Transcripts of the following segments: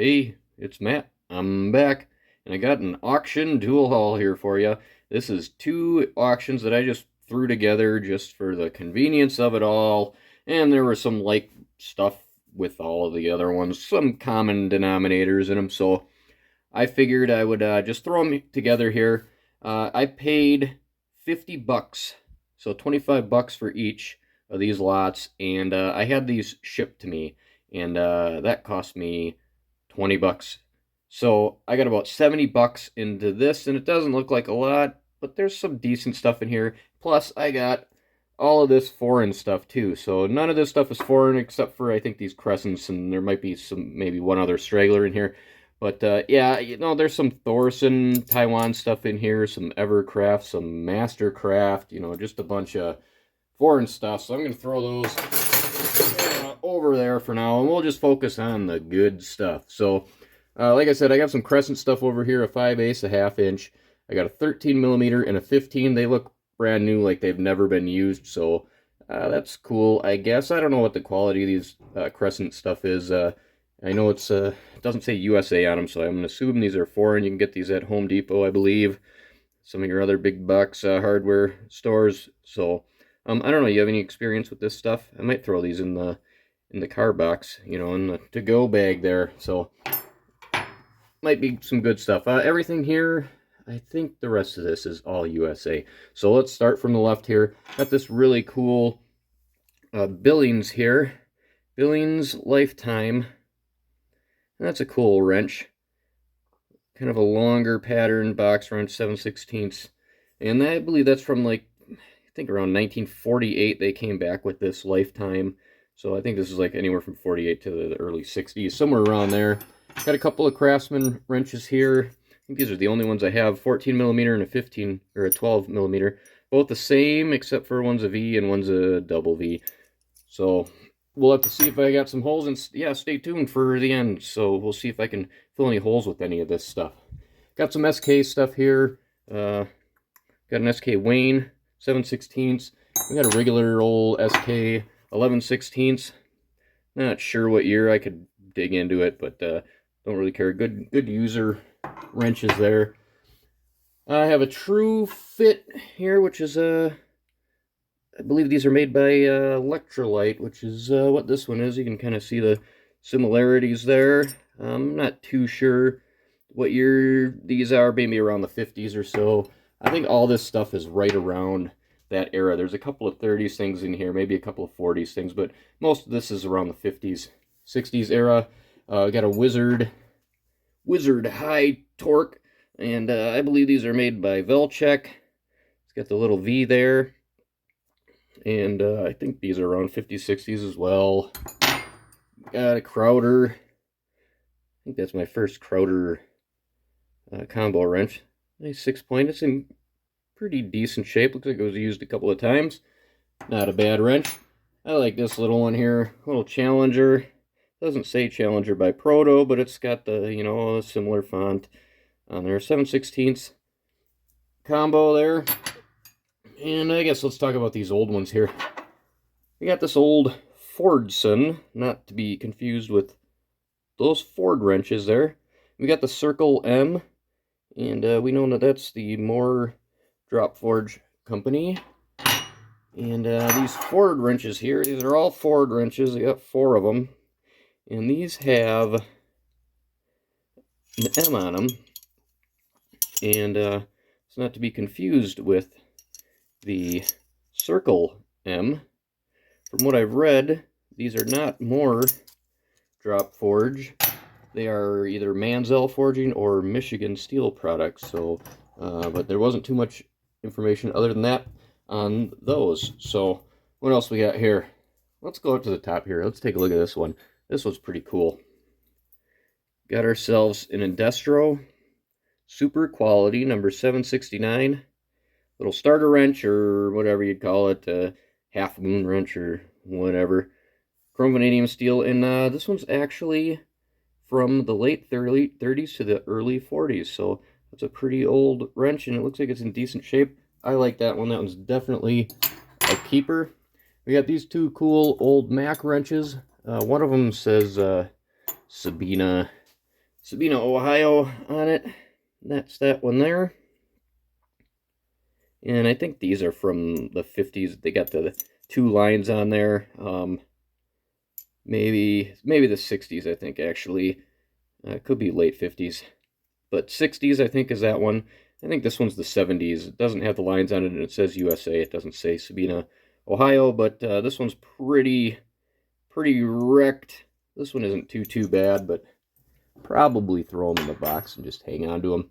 Hey, it's Matt. I'm back, and I got an auction dual haul here for you. This is two auctions that I just threw together just for the convenience of it all, and there was some like stuff with all of the other ones, some common denominators in them, so I figured I would just throw them together here. I paid 50 bucks, so 25 bucks for each of these lots, and I had these shipped to me, and that cost me 20 bucks. So I got about 70 bucks into this, and it doesn't look like a lot, but there's some decent stuff in here. Plus, I got all of this foreign stuff too. So none of this stuff is foreign except for I think these crescents, and there might be maybe one other straggler in here. But yeah, there's some Thorson Taiwan stuff in here, some Evercraft, some Mastercraft, just a bunch of foreign stuff. So I'm going to throw those over there for now, and we'll just focus on the good stuff. So, like I said, I got some crescent stuff over here, a 5/8, a 1/2 inch. I got a 13 millimeter and a 15. They look brand new, like they've never been used, so that's cool, I guess. I don't know what the quality of these crescent stuff is. I know it doesn't say USA on them, so I'm going to assume these are foreign. You can get these at Home Depot, I believe. Some of your other big box hardware stores. So, I don't know. You have any experience with this stuff? I might throw these in the car box, in the to-go bag there. So, might be some good stuff. Everything here, I think the rest of this is all USA. So let's start from the left here. Got this really cool Billings here. Billings Lifetime. That's a cool wrench. Kind of a longer pattern box wrench, 7/16. And I believe that's from I think around 1948 they came back with this Lifetime. So I think this is like anywhere from 48 to the early 60s, somewhere around there. Got a couple of Craftsman wrenches here. I think these are the only ones I have, 14 millimeter and a 15 or a 12 millimeter. Both the same, except for one's a V and one's a double V. So we'll have to see if I got some holes, and yeah, stay tuned for the end. So we'll see if I can fill any holes with any of this stuff. Got some SK stuff here. Got an SK Wayne 7/16. We got a regular old SK 11/16. Not sure what year. I could dig into it, but don't really care. Good user wrenches there. I have a True Fit here, which is I believe these are made by Lectrolite, which is what this one is. You can kind of see the similarities there. I'm not too sure what year these are, maybe around the 50s or so. I think all this stuff is right around that era. There's a couple of 30s things in here, maybe a couple of 40s things, but most of this is around the 50s, 60s era. Got a Wizard High Torque, and I believe these are made by Velchek. It's got the little V there, and I think these are around 50s, 60s as well. Got a Crowder. I think that's my first Crowder combo wrench. Nice 6-point. It's in pretty decent shape. Looks like it was used a couple of times. Not a bad wrench. I like this little one here. Little Challenger. Doesn't say Challenger by Proto, but it's got the, a similar font on there. 7/16 combo there. And I guess let's talk about these old ones here. We got this old Fordson, not to be confused with those Ford wrenches there. We got the Circle M, and we know that that's the Moore Drop Forge company. And these Ford wrenches here, these are all Ford wrenches. I got 4 of them. And these have an M on them. And it's not to be confused with the Circle M. From what I've read, these are not Moore Drop Forge. They are either Mansell Forging or Michigan Steel products. So, but there wasn't too much information other than that on those. So, what else we got here? Let's go up to the top here. Let's take a look at this one. This one's pretty cool. Got ourselves an Indestro Super Quality number 769. Little starter wrench, or whatever you'd call it, half moon wrench or whatever. Chrome vanadium steel, and this one's actually from the late 30s to the early 40s, so it's a pretty old wrench, and it looks like it's in decent shape. I like that one. That one's definitely a keeper. We got these two cool old Mac wrenches. One of them says Sabina Sabina, Ohio on it. That's that one there. And I think these are from the 50s. They got the 2 lines on there. Maybe the 60s, I think, actually. It could be late 50s. But 60s, I think, is that one. I think this one's the 70s. It doesn't have the lines on it, and it says USA. It doesn't say Sabina, Ohio, but this one's pretty wrecked. This one isn't too bad, but probably throw them in the box and just hang on to them.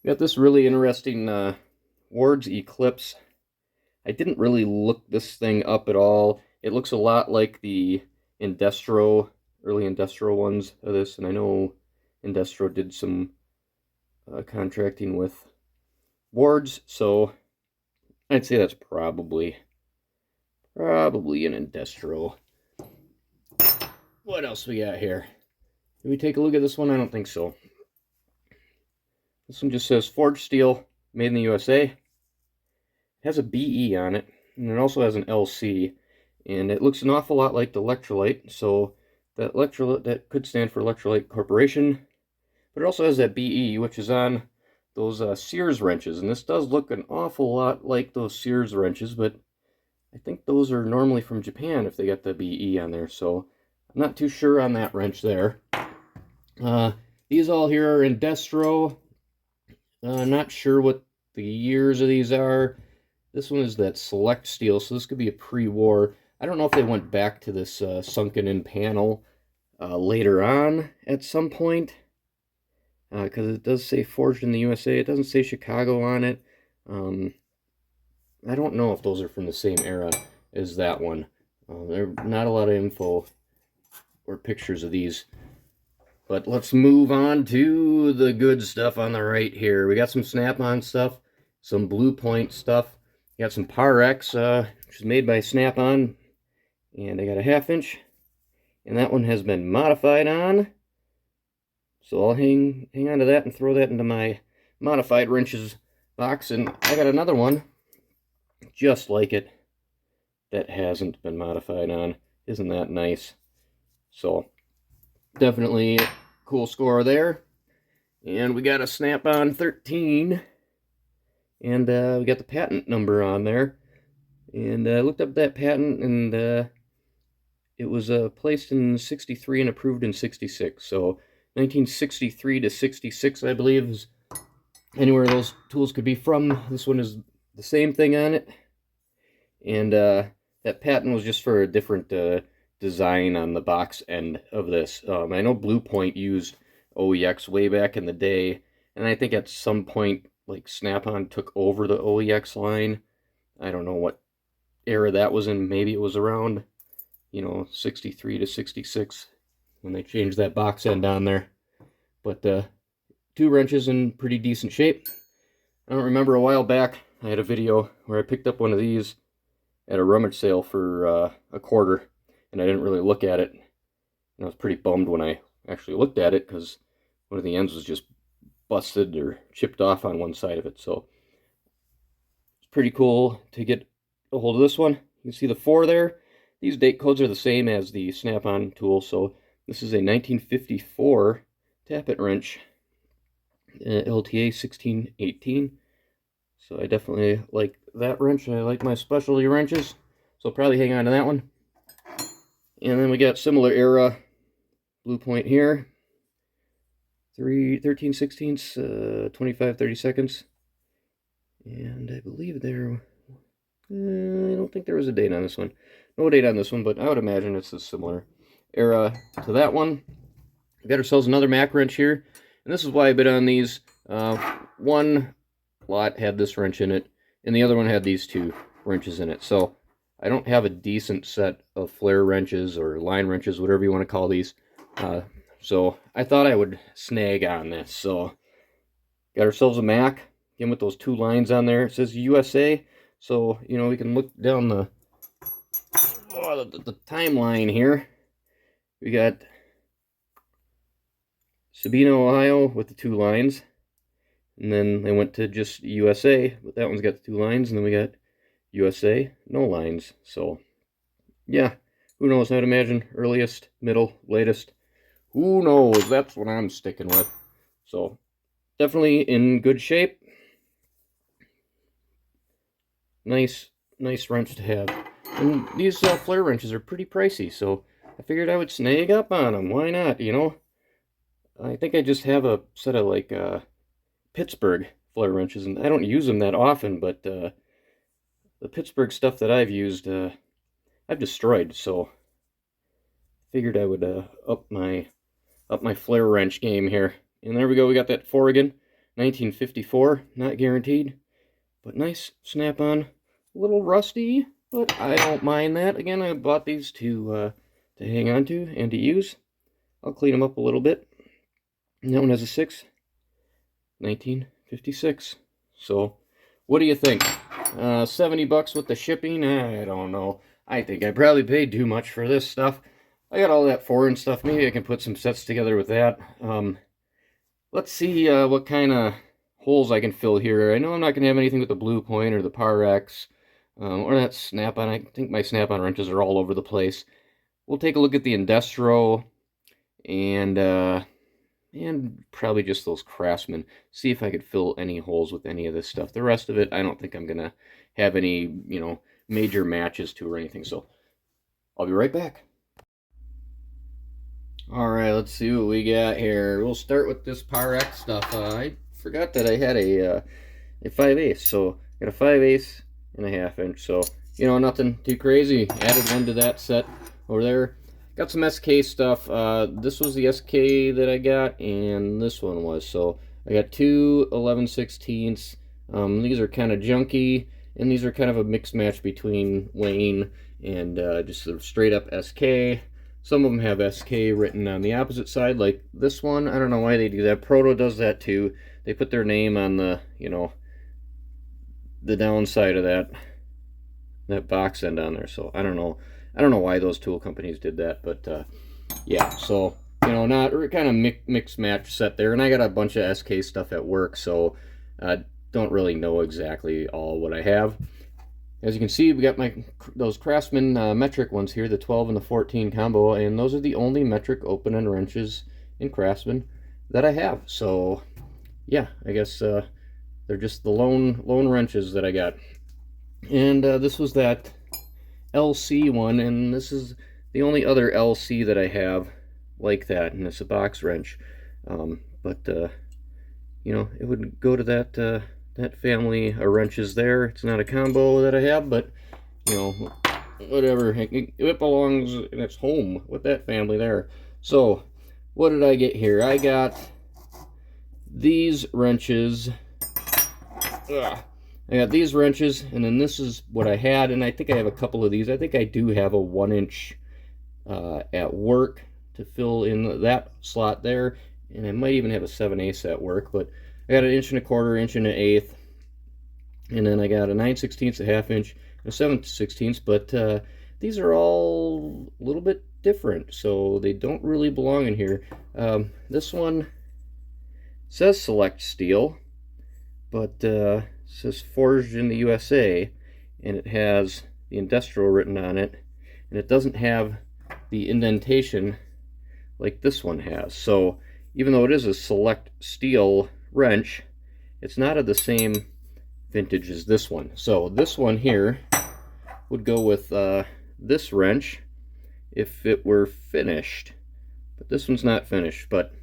Got this really interesting Ward's Eclipse. I didn't really look this thing up at all. It looks a lot like the Indestro, early Indestro ones of this, and I know Indestro did some contracting with Ward's, so I'd say that's probably an Indestro. What else we got here? Did we take a look at this one? I don't think so. This one just says forged steel, made in the USA. It has a BE on it, and it also has an LC, and it looks an awful lot like the Lectrolite, so that could stand for Lectrolite Corporation, but it also has that BE, which is on those Sears wrenches, and this does look an awful lot like those Sears wrenches, but I think those are normally from Japan if they got the BE on there, so I'm not too sure on that wrench there. These all here are Indestro. Not sure what the years of these are. This one is that select steel, so this could be a pre-war. I don't know if they went back to this sunken-in panel later on at some point, because it does say forged in the USA. It doesn't say Chicago on it. I don't know if those are from the same era as that one. There's not a lot of info or pictures of these. But let's move on to the good stuff on the right here. We got some Snap-on stuff, some Blue Point stuff. We got some Par-X, which is made by Snap-on. And I got a 1/2 inch. And that one has been modified on. So I'll hang on to that and throw that into my modified wrenches box. And I got another one just like it that hasn't been modified on. Isn't that nice? So definitely cool score there. And we got a Snap-on 13. And we got the patent number on there. And I looked up that patent, and it was placed in 63 and approved in 66. So 1963 to 66, I believe, is anywhere those tools could be from. This one is the same thing on it. And that patent was just for a different design on the box end of this. I know Blue Point used OEX way back in the day, and I think at some point, like, Snap-on took over the OEX line. I don't know what era that was in. Maybe it was around, 63 to 66 when they changed that box end on there. But 2 wrenches in pretty decent shape. I don't remember, a while back I had a video where I picked up one of these at a rummage sale for a quarter, and I didn't really look at it. And I was pretty bummed when I actually looked at it, because one of the ends was just busted or chipped off on one side of it. So it's pretty cool to get a hold of this one. You can see the 4 there. These date codes are the same as the Snap-on tool. So this is a 1954 tappet wrench, LTA 1618. So I definitely like that wrench. I like my specialty wrenches, so I'll probably hang on to that one. And then we got similar era Blue Point here. 13 sixteenths, 25 32nds. And I believe there, I don't think there was a date on this one. No date on this one, but I would imagine it's a similar era to that one. We got ourselves another Mac wrench here, and this is why I bid on these. One lot had this wrench in it, and the other one had these 2 wrenches in it. So I don't have a decent set of flare wrenches or line wrenches, whatever you want to call these. So I thought I would snag on this. So got ourselves a Mac, again with those 2 lines on there. It says USA, so we can look down the timeline here. We got Sabina, Ohio with the 2 lines. And then they went to just USA, but that one's got the 2 lines. And then we got USA, no lines. So, yeah, who knows? I'd imagine earliest, middle, latest, Who knows? That's what I'm sticking with. So, definitely in good shape. Nice wrench to have. And these flare wrenches are pretty pricey, so I figured I would snag up on them. Why not, you know? I think I just have a set of like Pittsburgh flare wrenches, and I don't use them that often, but the Pittsburgh stuff that I've used, I've destroyed, so figured I would up my flare wrench game here. And there we go, we got that Forrigan, 1954, not guaranteed, but nice Snap-on. A little rusty, but I don't mind that. Again, I bought these to hang on to and to use. I'll clean them up a little bit. And that one has a 6, 1956. So, what do you think? 70 bucks with the shipping? I don't know. I think I probably paid too much for this stuff. I got all that foreign stuff. Maybe I can put some sets together with that. Let's see what kind of holes I can fill here. I know I'm not going to have anything with the Blue Point or the Pyrex or that Snap-on. I think my Snap-on wrenches are all over the place. We'll take a look at the Indestro and probably just those Craftsman. See if I could fill any holes with any of this stuff. The rest of it, I don't think I'm going to have any, you know, major matches to or anything. So I'll be right back. Alright, let's see what we got here. We'll start with this Pyrex stuff. I forgot that I had a 5/8, so I got a 5/8 and a 1/2 inch. So, you know, nothing too crazy. Added one to that set over there. Got some SK stuff. This was the SK that I got, and this one was. So I got two 11/16. These are kind of junky, and these are kind of a mixed match between Wayne and just sort of straight up SK. Some of them have SK written on the opposite side, like this one. I don't know why they do that. Proto does that too. They put their name on the, you know, the downside of that box end on there. So I don't know why those tool companies did that, but yeah. So, you know, not kind of mixed match set there. And I got a bunch of SK stuff at work, so I don't really know exactly all what I have. As you can see, we got those Craftsman metric ones here, the 12 and the 14 combo, and those are the only metric open end wrenches in Craftsman that I have. So, yeah, I guess they're just the lone wrenches that I got. And this was that LC one, and this is the only other LC that I have like that, and it's a box wrench. But you know, it would go to that family of wrenches there. It's not a combo that I have, but you know, whatever. It belongs in its home with that family there. So, what did I get here? I got these wrenches. I got these wrenches, and then this is what I had, and I think I have a couple of these. I think I do have a 1-inch at work to fill in that slot there, and I might even have a 7/8 at work, but I got an 1 1/4 inch, 1 1/8, and then I got a 9/16, a 1/2 inch, and a 7/16, but these are all a little bit different, so they don't really belong in here. This one says Select Steel, but it says forged in the USA, and it has the Indestro written on it, and it doesn't have the indentation like this one has. So even though it is a Select Steel wrench, it's not of the same vintage as this one. So this one here would go with this wrench if it were finished, but this one's not finished. But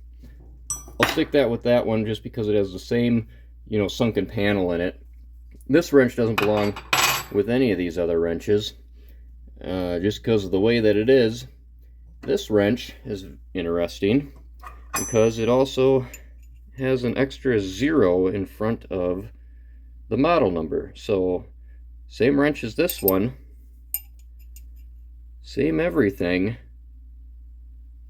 I'll stick that with that one just because it has the same, you know, sunken panel in it. This wrench doesn't belong with any of these other wrenches, just because of the way that it is. This wrench is interesting because it also has an extra 0 in front of the model number. So same wrench as this one, same everything,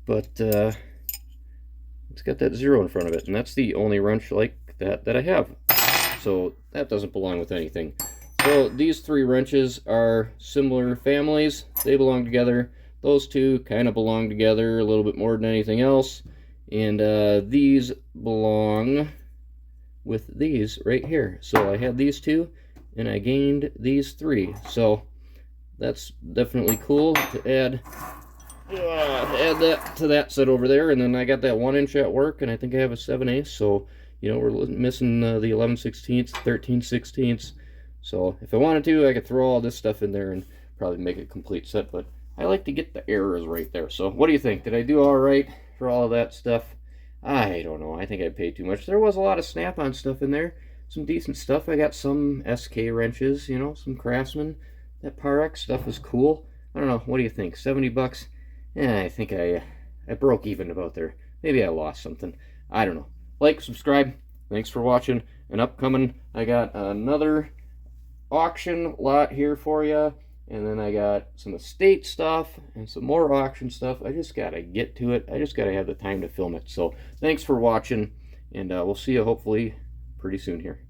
but it's got that 0 in front of it, and that's the only wrench like that I have. So that doesn't belong with anything. So these three wrenches are similar families. They belong together. Those two kind of belong together a little bit more than anything else. And these belong with these right here. So I had these two, and I gained these three. So that's definitely cool to add Add that to that set over there, and then I got that 1 inch at work, and I think I have a 7/8, so we're missing the 11/16, 13/16. So if I wanted to, I could throw all this stuff in there and probably make a complete set, but I like to get the errors right there. So what do you think? Did I do all right for all of that stuff? I don't know. I think I paid too much. There was a lot of Snap-on stuff in there, some decent stuff. I got some SK wrenches, some Craftsman. That Pyrex stuff was cool. I don't know. What do you think? 70 bucks? Yeah, I think I broke even about there. Maybe I lost something. I don't know. Like, subscribe. Thanks for watching. And upcoming, I got another auction lot here for you. And then I got some estate stuff and some more auction stuff. I just got to get to it. I just got to have the time to film it. So thanks for watching. And we'll see you hopefully pretty soon here.